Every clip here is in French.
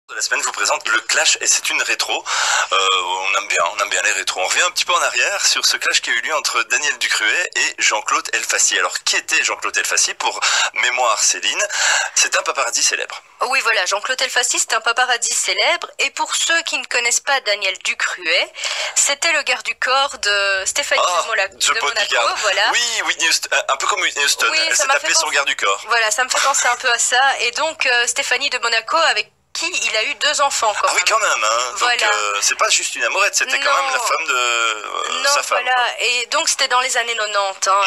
De la semaine, je vous présente le clash et c'est une rétro. On aime bien les rétros. On revient un petit peu en arrière sur ce clash qui a eu lieu entre Daniel Ducruet et Jean-Claude Elfassi. Alors, qui était Jean-Claude Elfassi? Pour mémoire, Céline, c'est un paparazzi célèbre. Oui, voilà, Jean-Claude Elfassi, c'est un paparazzi célèbre. Et pour ceux qui ne connaissent pas Daniel Ducruet, c'était le garde du corps de Stéphanie de Monaco. Voilà. Oui, Whitney Houston, un peu comme Whitney Houston. Oui, elle s'est tapée son garde du corps. Voilà, ça me fait penser un peu à ça. Et donc, Stéphanie de Monaco, avec qui il a eu 2 enfants quand même. Oui, quand même. Hein. Voilà. Donc, c'est pas juste une amourette, c'était quand même la femme de sa femme. Voilà. Quoi. Et donc, c'était dans les années 90. Hein.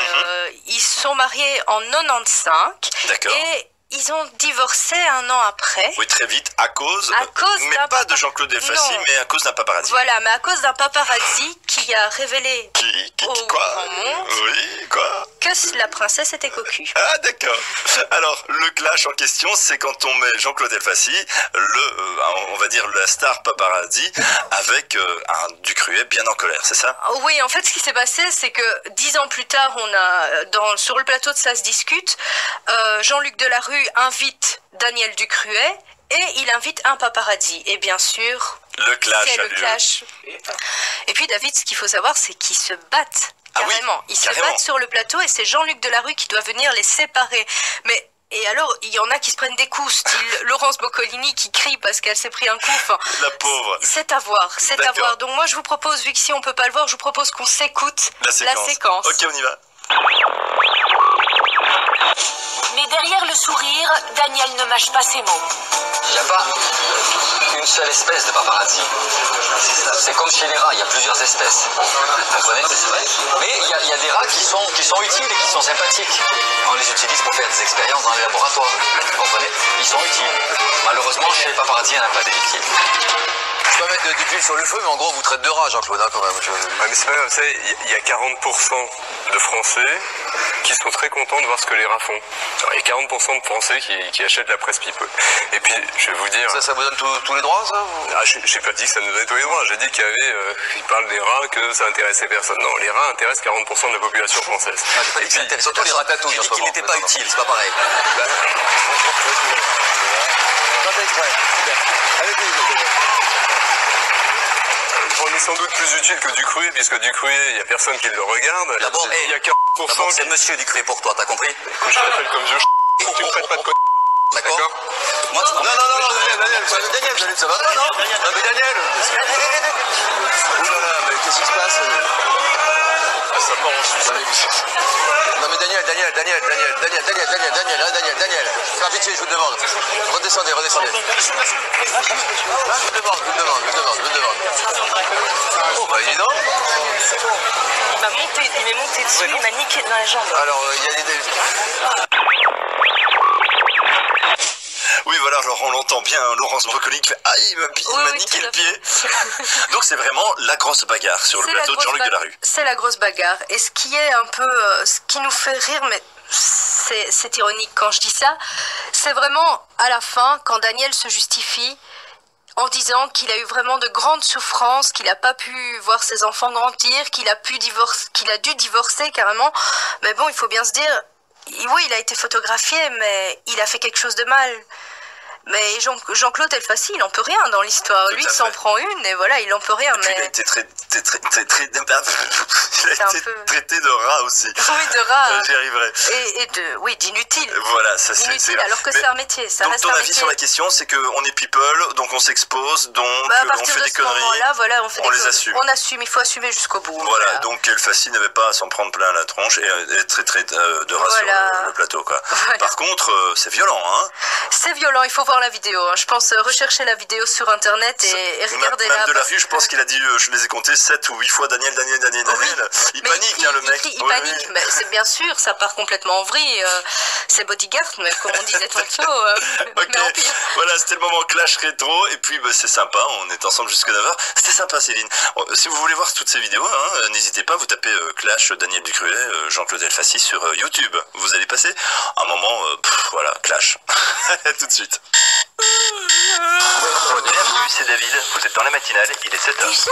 Ils se sont mariés en 95. D'accord. Et ils ont divorcé 1 an après. Oui, très vite, à cause mais pas de Jean-Claude Elfassi, mais à cause d'un paparazzi. Voilà, mais à cause d'un paparazzi qui a révélé au grand monde que la princesse était cocu. Ah, d'accord. Alors, le clash en question, c'est quand on met Jean-Claude Elfassi, on va dire la star paparazzi, avec un Ducruet bien en colère, c'est ça? Oui, en fait, ce qui s'est passé, c'est que 10 ans plus tard, sur le plateau de Ça se discute, Jean-Luc Delarue invite Daniel Ducruet et il invite un paparazzi. Et bien sûr, le clash c'est le clash. Et puis David, ce qu'il faut savoir, c'est qu'ils se battent carrément. Ah oui, ils se battent sur le plateau et c'est Jean-Luc Delarue qui doit venir les séparer. Et alors, il y en a qui se prennent des coups, style Laurence Boccolini qui crie parce qu'elle s'est pris un coup. Enfin, la pauvre. C'est à voir, c'est à voir. Donc moi, je vous propose, vu que si on peut pas le voir, je vous propose qu'on s'écoute la séquence. Ok, on y va. Mais derrière le sourire, Daniel ne mâche pas ses mots. Il n'y a pas une seule espèce de paparazzi. C'est comme chez les rats, il y a plusieurs espèces. Vous comprenez? Mais il y a des rats qui sont utiles et qui sont sympathiques. On les utilise pour faire des expériences dans les laboratoires. Vous comprenez? Ils sont utiles. Malheureusement, chez les paparazzi, il n'y en a pas des victimes. Je peux mettre de l'huile sur le feu, mais en gros, vous traitez de rat, Jean-Claude, quand même. Ouais, mais c'est pas grave, vous savez, il y a 40% de Français qui sont très contents de voir ce que les rats font. Alors, il y a 40% de Français qui achètent la presse people. Et puis, je vais vous dire... Ça vous donne tous les droits, ça Je n'ai pas dit que ça nous donnait tous les droits. J'ai dit qu'il y avait... il parle des rats, que ça intéressait personne. Non, les rats intéressent 40% de la population française. Et puis, surtout les ratatouilles. J'ai dit qu'il n'était pas utile, c'est pas pareil. On est sans doute plus utile que Ducruet, puisque Ducruet, il n'y a personne qui le regarde. D'abord, il y a 40%. C'est monsieur Ducruet pour toi, t'as compris? Que je t'appelle comme je tu me traites pas de con. D'accord. Non, Daniel, ça va pas, non? Non, mais Daniel. Oh là là, mais qu'est-ce qui se passe? Ça part en sucette. Non, mais Daniel. Faire pitié, je vous demande. Redescendez. Je vous demande. Oh, bah, dis donc. Il m'est monté dessus, il m'a niqué dans la jambe. Alors, il y a des... Oui, voilà, alors on l'entend bien, Laurence Boccolini qui fait « Ah, il m'a niqué le pied !» Donc c'est vraiment la grosse bagarre sur le plateau de Jean-Luc Delarue. C'est la grosse bagarre. Et ce qui est un peu... ce qui nous fait rire, mais c'est ironique quand je dis ça, c'est vraiment à la fin, quand Daniel se justifie en disant qu'il a eu vraiment de grandes souffrances, qu'il n'a pas pu voir ses enfants grandir, qu'il a dû divorcer carrément. Mais bon, il faut bien se dire... Oui, il a été photographié, mais il a fait quelque chose de mal. Mais Jean-Claude Elfassi, il n'en peut rien dans l'histoire. Lui, il s'en prend une et voilà, il n'en peut rien. Mais... Il a été traité de rat aussi. Oui, de rat. J'y arriverai. Et d'inutile. Voilà, ça c'est... Inutile, alors que c'est un métier. Ça donc reste ton un avis métier. sur la question, c'est qu'on est people, donc on s'expose, donc on fait des conneries. Voilà, on les assume. On assume, il faut assumer jusqu'au bout. Voilà, donc Elfassi n'avait pas à s'en prendre plein la tronche et très de rat sur le plateau, quoi. Voilà. Par contre, c'est violent, hein. C'est violent, il faut voir la vidéo. Hein. Je pense rechercher la vidéo sur internet et regarder-la. Même Delarue, je pense qu'il a dit, je les ai comptés 7 ou 8 fois Daniel. Oui. Il panique, le mec. Il panique, mais c'est bien sûr, ça part complètement en vrille. C'est bodyguard, mais comme on disait tantôt. Ok, voilà, c'était le moment clash rétro. Et puis, c'est sympa, on est ensemble jusqu'à 9h. C'était sympa, Céline. Si vous voulez voir toutes ces vidéos, hein, n'hésitez pas, vous tapez clash Daniel Ducruet, Jean-Claude Elfassi sur YouTube. Vous allez passer un moment, voilà, clash. À tout de suite. Bienvenue, c'est David. Vous êtes dans la matinale, il est 7h.